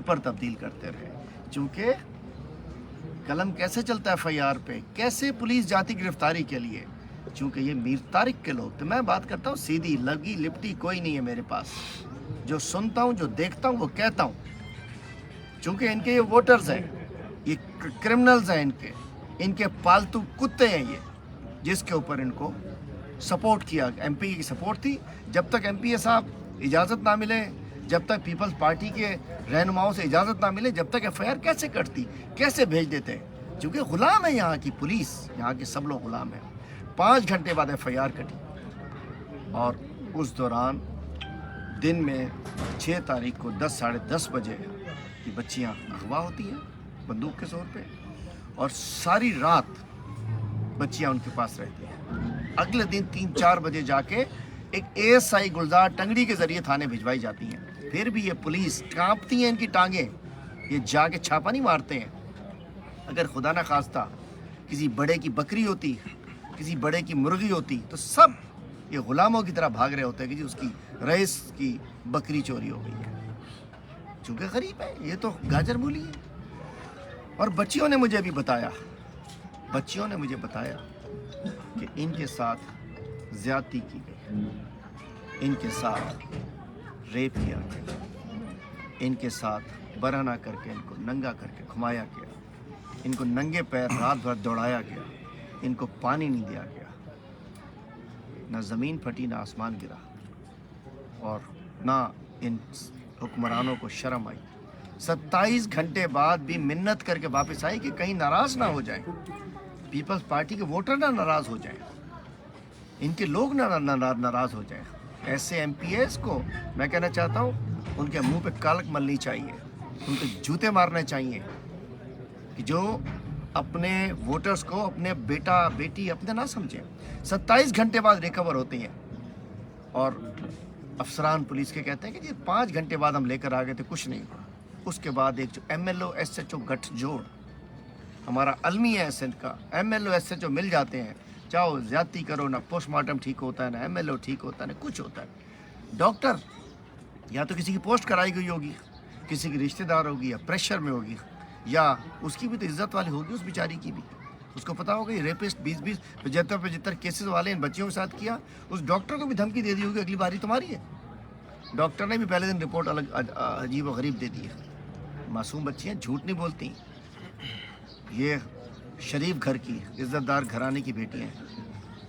पर तब्दील करते रहे, चूँकि कलम कैसे चलता है FIR पे, कैसे पुलिस जाती गिरफ्तारी के लिए, चूँकि ये मीर तारिक के लोग। तो मैं बात करता हूँ सीधी, लगी लिपटी कोई नहीं है मेरे पास। जो सुनता हूँ, जो देखता हूँ, वो कहता हूँ। चूँकि इनके ये वोटर्स हैं, ये क्रिमिनल्स हैं, इनके पालतू कुत्ते हैं ये, जिसके ऊपर इनको सपोर्ट किया। MP की सपोर्ट थी। जब तक MPA साहब इजाज़त ना मिले, जब तक पीपल्स पार्टी के रहनुमाओं से इजाज़त ना मिले, जब तक FIR कैसे कटती, कैसे भेज देते? क्योंकि ग़ुलाम है यहाँ की पुलिस, यहाँ के सब लोग ग़ुलाम हैं। 5 घंटे बाद FIR कटी और उस दौरान दिन में 6 तारीख को 10 साढ़े 10 बजे ये बच्चियाँ अगवा होती हैं बंदूक के जोर पे, और सारी रात बच्चियाँ उनके पास रहती हैं। अगले दिन 3-4 बजे जाके एक ASI गुलजार टंगड़ी के ज़रिए थाने भिजवाई जाती हैं। फिर भी ये पुलिस कांपती हैं, इनकी टांगें, ये जाके छापा नहीं मारते हैं। अगर खुदा न खास्ता किसी बड़े की बकरी होती, किसी बड़े की मुर्गी होती, तो सब ये ग़ुलामों की तरह भाग रहे होते हैं कि जी उसकी रईस की बकरी चोरी हो गई है। चूँकि गरीब है, ये तो गाजर मूली है। और बच्चियों ने मुझे बताया कि इनके साथ ज़्यादती की गई, इनके साथ रेप किया गया, इनके साथ बरहना करके इनको नंगा करके घुमाया गया, इनको नंगे पैर रात भर दौड़ाया गया, इनको पानी नहीं दिया गया, ना ज़मीन फटी ना आसमान गिरा, और ना इन हुक्मरानों को शर्म आई। 27 घंटे बाद भी मिन्नत करके वापस आई कि कहीं नाराज़ ना हो जाए, पीपल्स पार्टी के वोटर ना नाराज़ हो जाएं, इनके लोग ना नाराज़ हो जाएं। ऐसे MPAs को मैं कहना चाहता हूँ, उनके मुंह पे कालक मलनी चाहिए, उनको जूते मारने चाहिए कि जो अपने वोटर्स को अपने बेटा बेटी अपने ना समझें। 27 घंटे बाद रिकवर होते हैं और अफसरान पुलिस के कहते हैं कि जी 5 घंटे बाद हम लेकर आ गए थे, कुछ नहीं हुआ। उसके बाद एक जो MLO SHO गठजोड़, हमारा अलमी है सिंध का, MLO SHO मिल जाते हैं, चाहो ज़्यादती करो, ना पोस्टमार्टम ठीक होता है, ना MLO ठीक होता है, ना कुछ होता है। डॉक्टर या तो किसी की पोस्ट कराई गई होगी, किसी की रिश्तेदार होगी, या प्रेशर में होगी, या उसकी भी तो इज्जत वाली होगी, उस बेचारी की भी। उसको पता होगा ये रेपिस्ट 20-20 75 केसेस वाले इन बच्चियों के साथ किया, उस डॉक्टर को भी धमकी दे दी होगी अगली बारी तुम्हारी है। डॉक्टर ने भी पहले दिन रिपोर्ट अलग अजीब व गरीब दे दी है। मासूम बच्चियाँ झूठ नहीं बोलती, ये शरीफ घर की इज़्ज़तदार घराने की बेटियाँ हैं,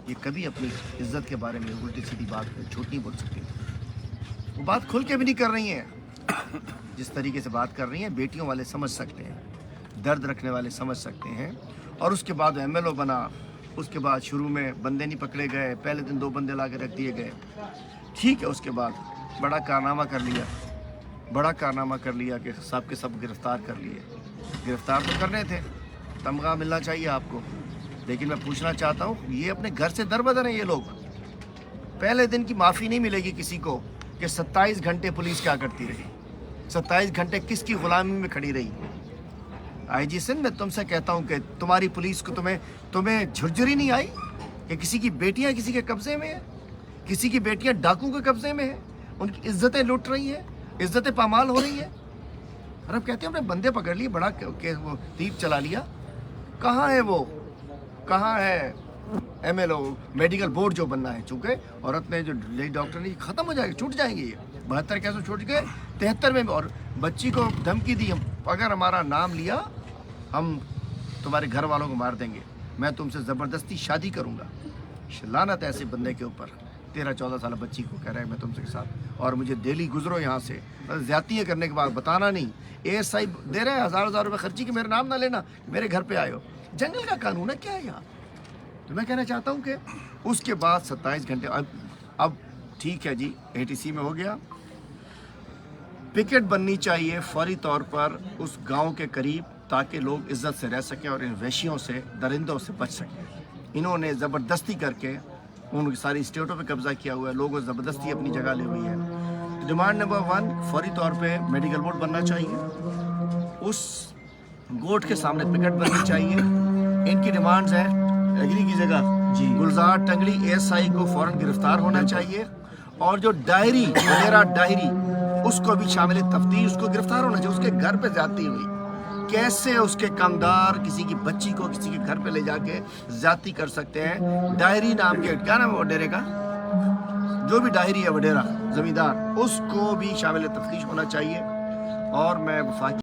ये कभी अपनी इज़्ज़त के बारे में उल्टी सीधी बात झूठ नहीं बोल सकती। वो बात खुल के भी नहीं कर रही हैं। जिस तरीके से बात कर रही हैं, बेटियों वाले समझ सकते हैं, दर्द रखने वाले समझ सकते हैं। और उसके बाद MLO बना, उसके बाद शुरू में बंदे नहीं पकड़े गए, पहले दिन 2 बंदे ला के रख दिए गए, ठीक है। उसके बाद बड़ा कारनामा कर लिया कि सब के सब गिरफ़्तार कर लिए। गिरफ़्तार तो करने थे, तमगा मिलना चाहिए आपको, लेकिन मैं पूछना चाहता हूँ, ये अपने घर से दरबदर हैं ये लोग। पहले दिन की माफ़ी नहीं मिलेगी किसी को कि 27 घंटे पुलिस क्या करती रही, 27 घंटे किसकी ग़ुलामी में खड़ी रही। IG सिंध, मैं तुमसे कहता हूँ कि तुम्हारी पुलिस को तुम्हें झुरझुरी नहीं आई कि किसी की बेटियाँ किसी के कब्ज़े में है, किसी की बेटियाँ डाकू के कब्ज़े में है, उनकी इज्जतें लुट रही हैं, इज्जतें पामाल हो रही हैं। और अब कहते हैं हमने बंदे पकड़ लिए, बड़ा वो तीर चला लिया। कहाँ है वो, कहाँ है MLO मेडिकल बोर्ड जो बनना है? चूँकि औरत ने जो लेडी डॉक्टर ने ख़त्म हो जाएगी, छूट जाएंगे ये 72 कैसे छूट गए, 73 में। और बच्ची को धमकी दी, अगर हमारा नाम लिया हम तुम्हारे घर वालों को मार देंगे, मैं तुमसे ज़बरदस्ती शादी करूँगा। लानत ऐसे बंदे के ऊपर, 13-14 साल बच्ची को कह रहा है मैं तुमसे के साथ, और मुझे डेली गुजरो यहाँ से, ज़्यादतियाँ करने के बाद बताना नहीं। ASI दे रहे हैं हज़ार रुपये खर्ची कि मेरा नाम ना लेना, मेरे घर पे आए हो। जंगल का कानून है क्या है यहाँ? तो मैं कहना चाहता हूँ कि उसके बाद 27 घंटे, अब ठीक है जी, ATC में हो गया। पिकेट बननी चाहिए फौरी तौर पर उस गांव के करीब, ताकि लोग इज्जत से रह सकें और इन वैशियों से, दरिंदों से बच सकें। इन्होंने ज़बरदस्ती करके उनकी सारी स्टेटों पे कब्जा किया हुआ है, लोगों ज़बरदस्ती अपनी जगह ले हुई है। डिमांड नंबर 1, फौरी तौर पे मेडिकल बोर्ड बनना चाहिए, उस गोट के सामने पिकेट बननी चाहिए। इनकी डिमांड्स है एग्री की जगह जी गुलजार टंगड़ी ASI को फ़ौरन गिरफ्तार होना चाहिए, और जो डायरी वगैरह डायरी اس کو بھی شامل تفتیش، اس کو گرفتار ہونا چاہیے۔ اس کے گھر پہ زیادتی ہوئی، کیسے اس کے کامدار کسی کی بچی کو کسی کے گھر پہ لے جا کے زیادتی کر سکتے ہیں؟ ڈائری نام کے، کیا نام ہے وہ ڈیرے کا، جو بھی ڈائری ہے وڈیرا زمیندار، اس کو بھی شامل تفتیش ہونا چاہیے۔ اور میں وفاقی